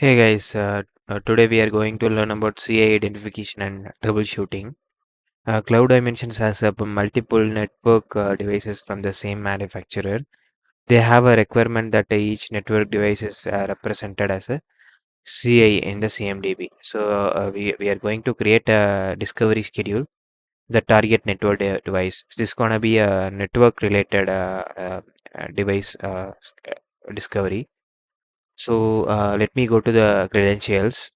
Hey guys, today we are going to learn about CA identification and troubleshooting. Cloud Dimensions has multiple network devices from the same manufacturer. They have a requirement that each network device is represented as a CA in the CMDB. So we are going to create a discovery schedule, the target network device. This is going to be a network related device discovery. So let me go to the credentials.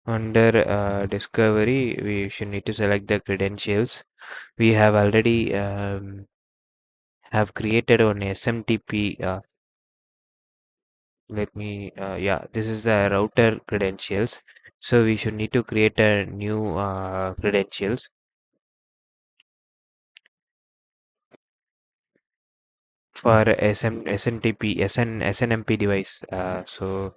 Under discovery, we should need to select the credentials. We have already have created an SMTP. Yeah, this is the router credentials. So we should need to create a new credentials for SNMP device. So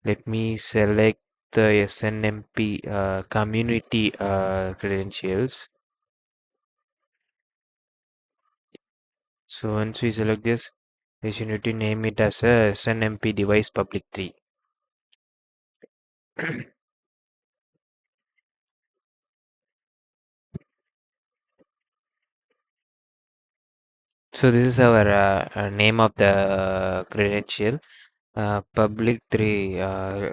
let me select the SNMP community credentials. So once we select this, we should need to name it as a SNMP device public 3. So this is our name of the credential, public 3.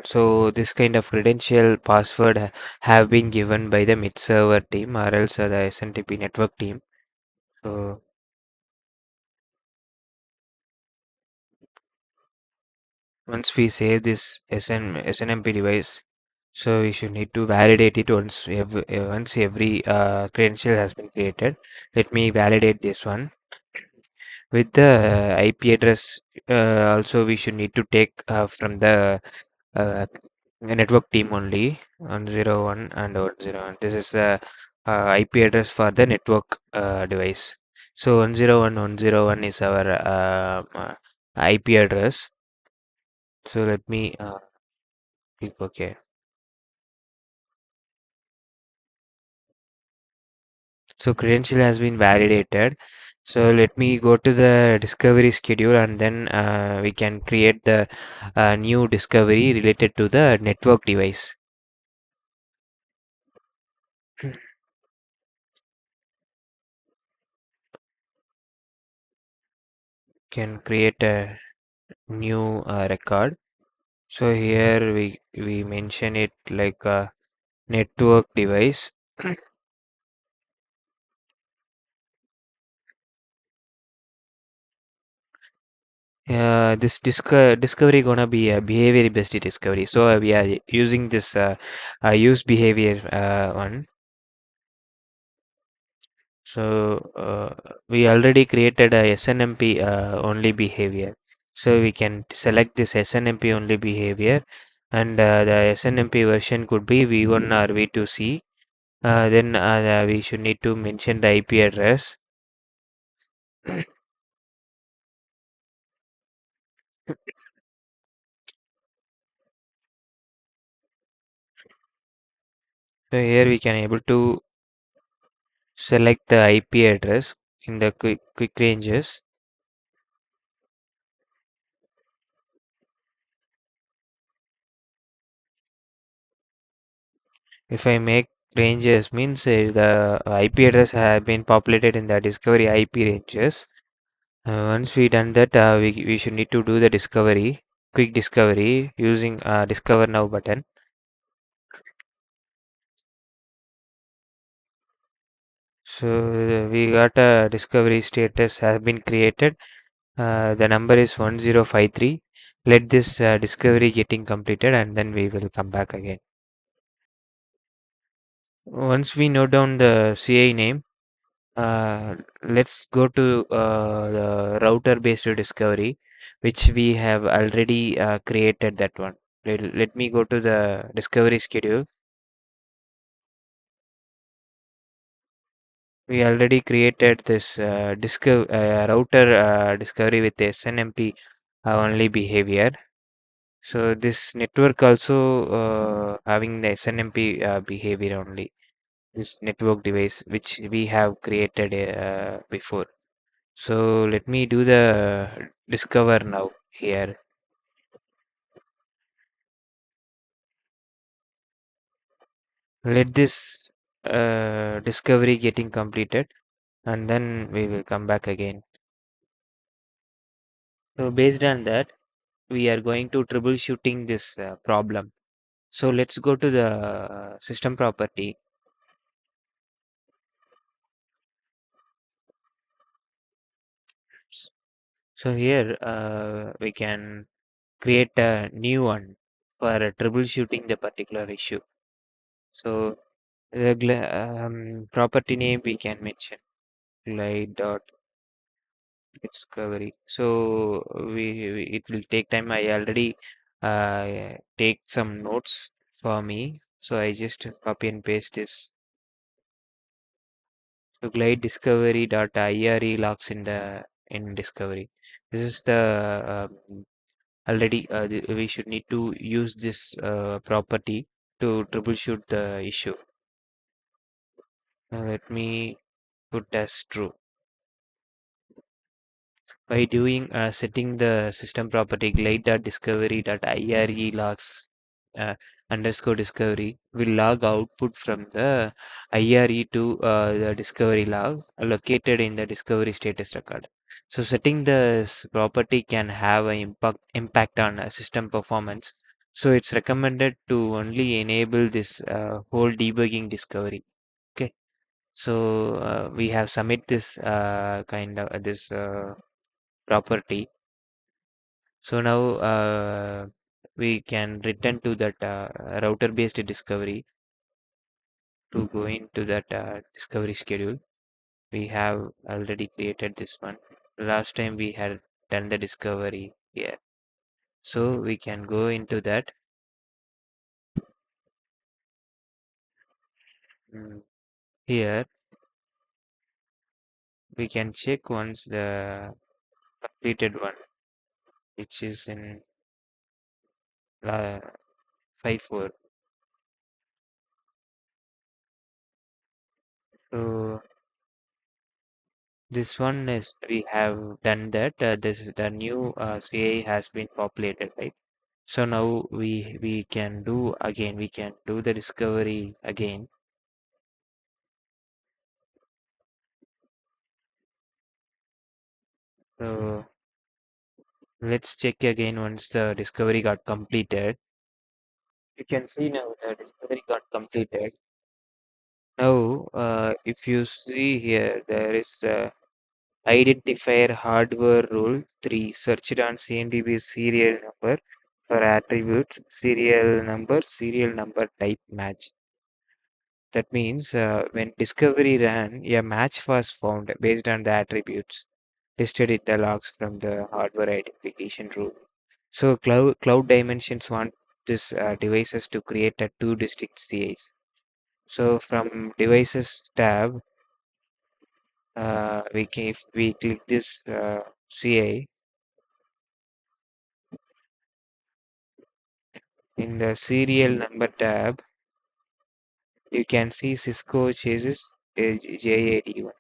So this kind of credential password have been given by the mid server team or else the SNTP network team. So once we save this SNMP device, so we should need to validate it once every credential has been created. Let me validate this one with the IP address. Also, we should need to take from the network team only 101 and 101. This is the IP address for the network device. So 101.101 is our IP address. So let me click OK. So credential has been validated. So let me go to the discovery schedule and then we can create the new discovery related to the network device. Can create a new record. So here we mention it like a network device. This discovery gonna be a behavior based discovery. So we are using this use behavior one. So we already created a SNMP only behavior. So we can select this SNMP only behavior, and the SNMP version could be V1 or V2C. Then we should need to mention the IP address. So here we can able to select the IP address in the quick ranges. If I make ranges means the IP address have been populated in the discovery IP ranges. Once we done that, we should need to do the discovery, quick discovery using discover now button. So we got a discovery status has been created. The number is 1053. Let this discovery getting completed and then we will come back again. Once we note down the CA name, let's go to the router based discovery, which we have already created that one. Let me go to the discovery schedule. We already created this router discovery with SNMP only behavior. So this network also having the SNMP behavior only. This network device which we have created before. So let me do the discover now here. Let this discovery getting completed, and then we will come back again. So based on that, we are going to troubleshooting this problem. So let's go to the system property. So here we can create a new one for troubleshooting the particular issue. So the property name we can mention glide dot discovery. So it will take time. I already take some notes for me. So I just copy and paste this. So glide discovery dot IRE logs in discovery. This is the already we should need to use this property to troubleshoot the issue. Now let me put as true. By doing setting the system property glide.discovery.ire logs uh, underscore discovery will log output from the IRE to the discovery log located in the discovery status record. So setting the property can have an impact on system performance. So it's recommended to only enable this whole debugging discovery. Okay. So we have submit this kind of this property. So now we can return to that router based discovery to go into that discovery schedule. We have already created this one. Last time we had done the discovery here. So we can go into that. Here we can check once the completed one, which is in 5.4. So this one is we have done that. This the new CA has been populated, right? So now we can do again. We can do the discovery again. So let's check again once the discovery got completed. You can see now the discovery got completed. Now, if you see here, there is identifier hardware rule 3 searched on CMDB serial number for attributes serial number type match. That means when discovery ran, a match was found based on the attributes listed in the logs from the hardware identification rule. So cloud dimensions want this devices to create a two distinct CAs. So from devices tab, if we click this CA in the serial number tab, you can see Cisco chases JAD1.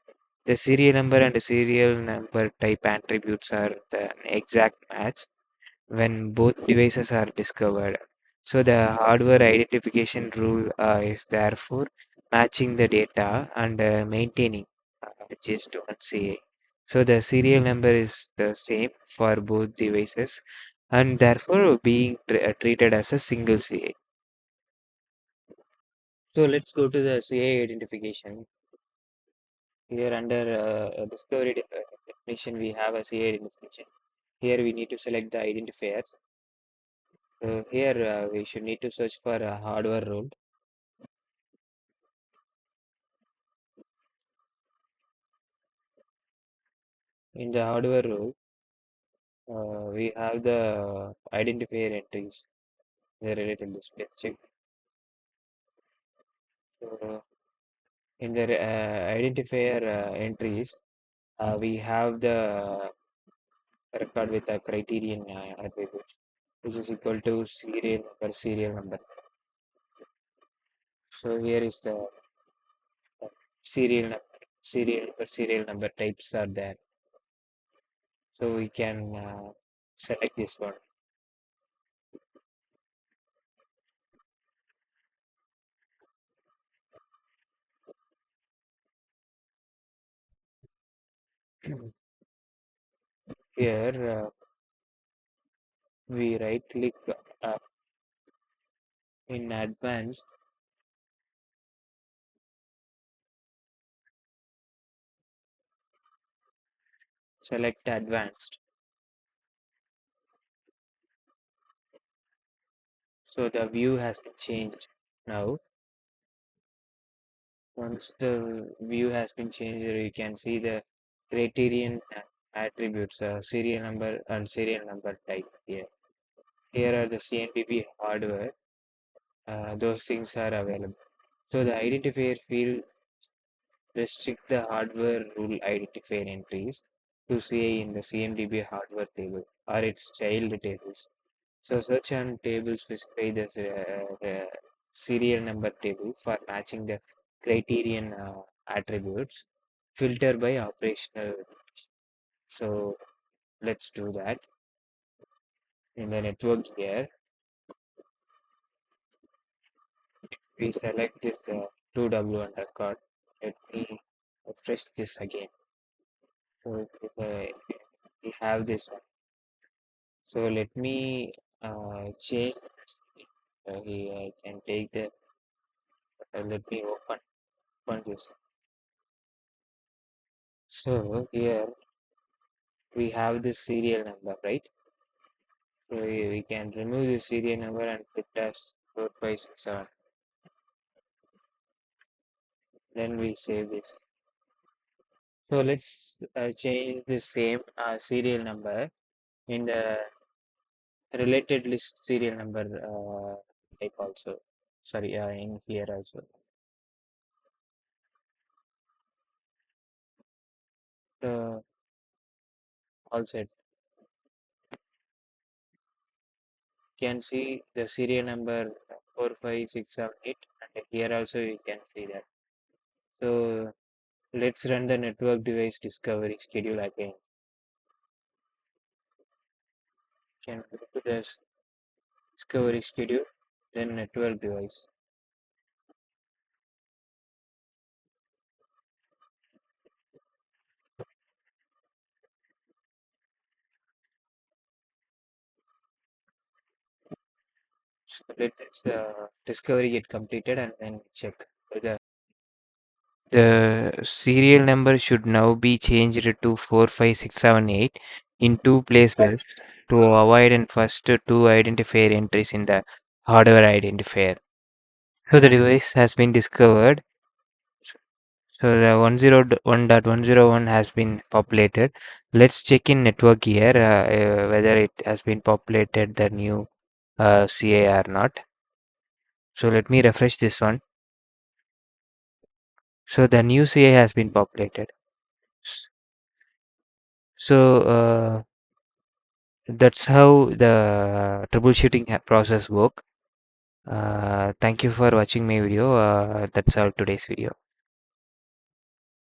The serial number and the serial number type attributes are the exact match when both devices are discovered. So the hardware identification rule is therefore matching the data and maintaining just one CA. So the serial number is the same for both devices and therefore being treated as a single CA. So let's go to the CA identification. Here under discovery definition, we have a CA identification. Here we need to select the identifiers. Here we should need to search for a hardware role. In the hardware role, we have the identifier entries. They are related to this. Let's check. So, in the identifier entries, we have the record with a criterion attribute, which is equal to serial number. So here is the serial number, serial number types are there. So we can select this one. Here we right click uh, in advanced, select advanced. So the view has been changed now. Once the view has been changed, you can see the criterion attributes, serial number and serial number type here. Here are the CMDB hardware. Those things are available. So the identifier field restrict the hardware rule identifier entries to CA in the CMDB hardware table or its child tables. So such an table specify the serial number table for matching the criterion attributes. Filter by operational. So let's do that. In the network here, we select this 2W1 record. Let me refresh this again. So we have this one. So let me change. Here I can take the. Let me open this. So here we have this serial number, right? So we can remove the serial number and put as 4567. Then we save this. So let's change the same serial number in the related list serial number type also. Sorry, in here also. So all set. You can see the serial number 45678, and here also you can see that. So let's run the network device discovery schedule again. Can go to the discovery schedule, then network device. So let this discovery get completed and then check whether the serial number should now be changed to 45678 in two places to avoid and first two identifier entries in the hardware identifier. So the device has been discovered. So the 101.101 has been populated. Let's check in network here whether it has been populated the new CA or not. So let me refresh this one. So the new CA has been populated. S- So that's how the troubleshooting process work. Thank you for watching my video. That's all today's video.